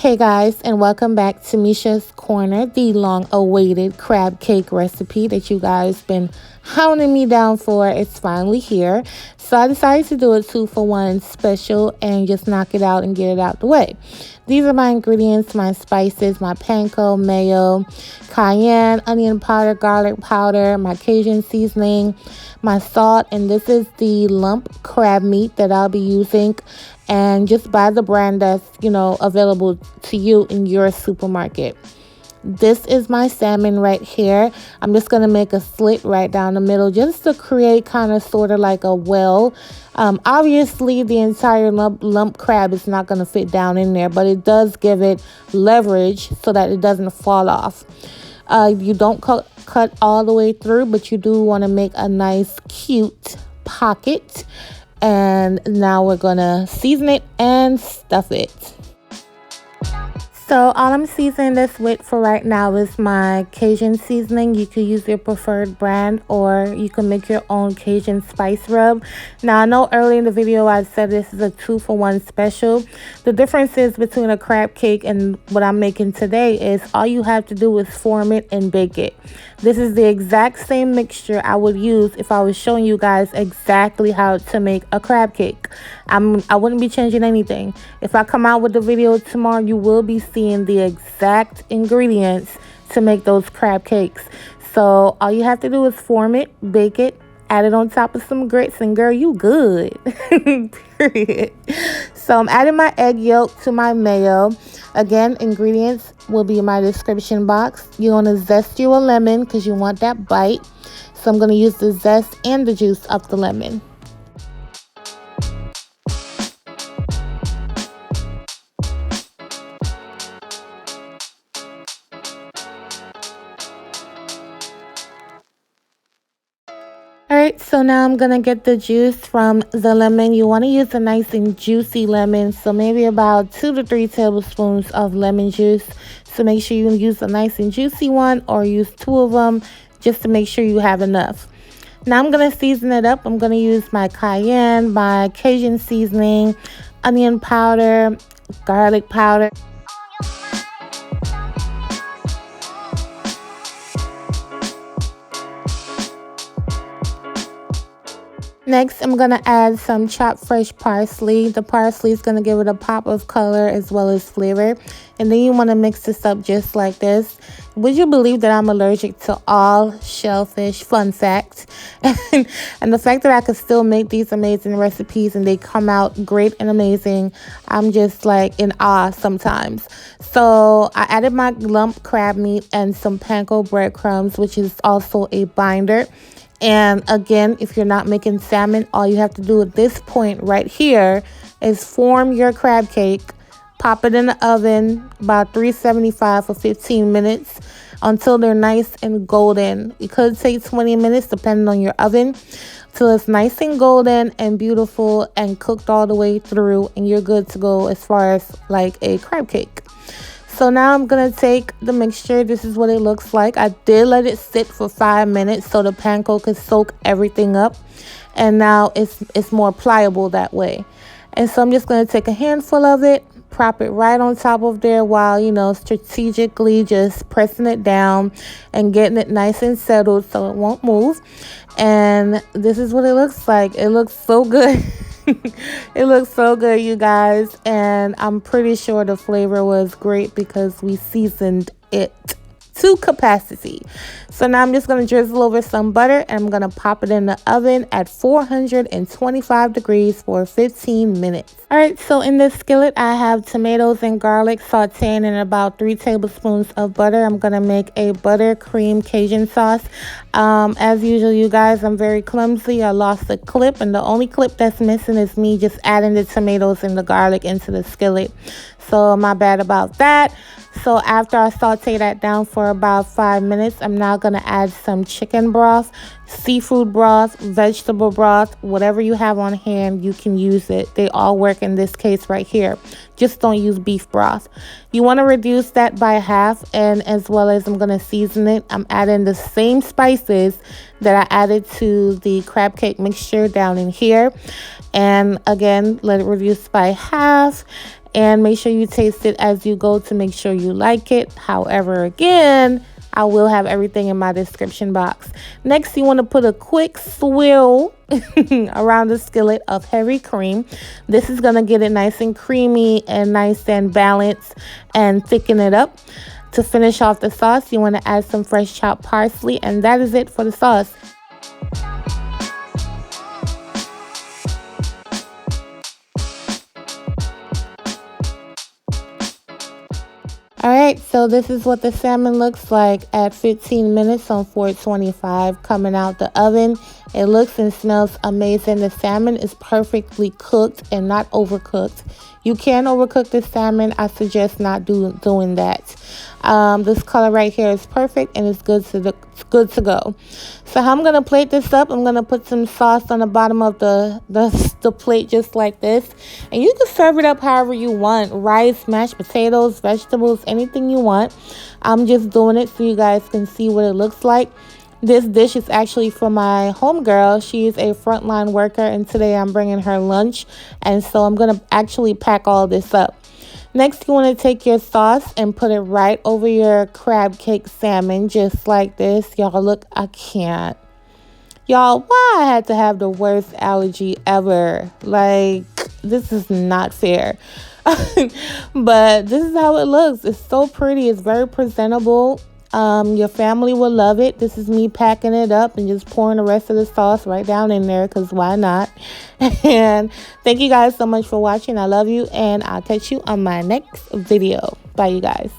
Hey guys, and welcome back to Misha's Corner, the long-awaited crab cake recipe that you guys been hounding me down for. It's finally here. So I decided to do a 2-for-1 special and just knock it out and get it out the way. These are my ingredients, my spices, my panko, mayo, cayenne, onion powder, garlic powder, my Cajun seasoning, my salt, and this is the lump crab meat that I'll be using. And just buy the brand that's, available to you in your supermarket. This is my salmon right here. I'm just going to make a slit right down the middle just to create kind of sort of like a well. Obviously, the entire lump crab is not going to fit down in there, but it does give it leverage so that it doesn't fall off. You don't cut all the way through, but you do want to make a nice, cute pocket. And now we're gonna season it and stuff it. So all I'm seasoning this with for right now is my Cajun seasoning. You could use your preferred brand or you can make your own Cajun spice rub. Now I know earlier in the video I said this is a 2-for-1 special. The difference is between a crab cake and what I'm making today is all you have to do is form it and bake it. This is the exact same mixture I would use if I was showing you guys exactly how to make a crab cake. I wouldn't be changing anything. If I come out with the video tomorrow, you will be seeing the exact ingredients to make those crab cakes. So all you have to do is form it, bake it, add it on top of some grits, and girl, you good. Period. So I'm adding my egg yolk to my mayo. Again, ingredients will be in my description box. You want to zest you a lemon because you want that bite. So I'm going to use the zest and the juice of the lemon. Alright, so now I'm going to get the juice from the lemon. You want to use a nice and juicy lemon, so maybe about 2 to 3 tablespoons of lemon juice. So make sure you use a nice and juicy one or use 2 of them just to make sure you have enough. Now I'm going to season it up. I'm going to use my cayenne, my Cajun seasoning, onion powder, garlic powder. Next, I'm going to add some chopped fresh parsley. The parsley is going to give it a pop of color as well as flavor. And then you want to mix this up just like this. Would you believe that I'm allergic to all shellfish? Fun fact. And the fact that I could still make these amazing recipes and they come out great and amazing, I'm just like in awe sometimes. So I added my lump crab meat and some panko breadcrumbs, which is also a binder. And again, if you're not making salmon, all you have to do at this point right here is form your crab cake, pop it in the oven, about 375 for 15 minutes until they're nice and golden. It could take 20 minutes depending on your oven, till it's nice and golden and beautiful and cooked all the way through, and you're good to go as far as like a crab cake. So now I'm going to take the mixture. This is what it looks like. I did let it sit for 5 minutes so the panko could soak everything up. And now it's more pliable that way. And so I'm just going to take a handful of it, prop it right on top of there while, strategically just pressing it down and getting it nice and settled so it won't move. And this is what it looks like. It looks so good. It looks so good, you guys, and I'm pretty sure the flavor was great because we seasoned it to capacity. So now I'm just going to drizzle over some butter and I'm going to pop it in the oven at 425 degrees for 15 minutes. All right, so in this skillet I have tomatoes and garlic sauteing in about 3 tablespoons of butter. I'm going to make a buttercream Cajun sauce. As usual, you guys, I'm very clumsy. I lost the clip, and the only clip that's missing is me just adding the tomatoes and the garlic into the skillet. So my bad about that. So after I saute that down for about 5 minutes, I'm now going to add some chicken broth, seafood broth, vegetable broth, whatever you have on hand, you can use it. They all work in this case right here. Just don't use beef broth. You want to reduce that by half, and as well as I'm going to season it, I'm adding the same spices that I added to the crab cake mixture down in here. And again, let it reduce by half. and make sure you taste it as you go to make sure you like it. However, again, I will have everything in my description box. Next, you want to put a quick swirl around the skillet of heavy cream. This is going to get it nice and creamy and nice and balanced and thicken it up. To finish off the sauce, you want to add some fresh chopped parsley, and that is it for the sauce. Alright, so this is what the salmon looks like at 15 minutes on 425 coming out the oven. It looks and smells amazing. The salmon is perfectly cooked and not overcooked. You can overcook the salmon. I suggest not doing that. This color right here is perfect and it's good to go. So how I'm gonna plate this up, I'm gonna put some sauce on the bottom of the plate just like this, and you can serve it up however you want. Rice, mashed potatoes, vegetables, anything you want. I'm just doing it so you guys can see what it looks like. This dish is actually for my homegirl. She is a frontline worker, and today I'm bringing her lunch, and so I'm gonna actually pack all this up. Next, you want to take your sauce and put it right over your crab cake salmon, just like this. Y'all, look, I can't. Y'all, why I had to have the worst allergy ever? Like, this is not fair. But this is how it looks. It's so pretty. It's very presentable. Your family will love it. This is me packing it up and just pouring the rest of the sauce right down in there, because why not? And thank you guys so much for watching. I love you, and I'll catch you on my next video. Bye, you guys.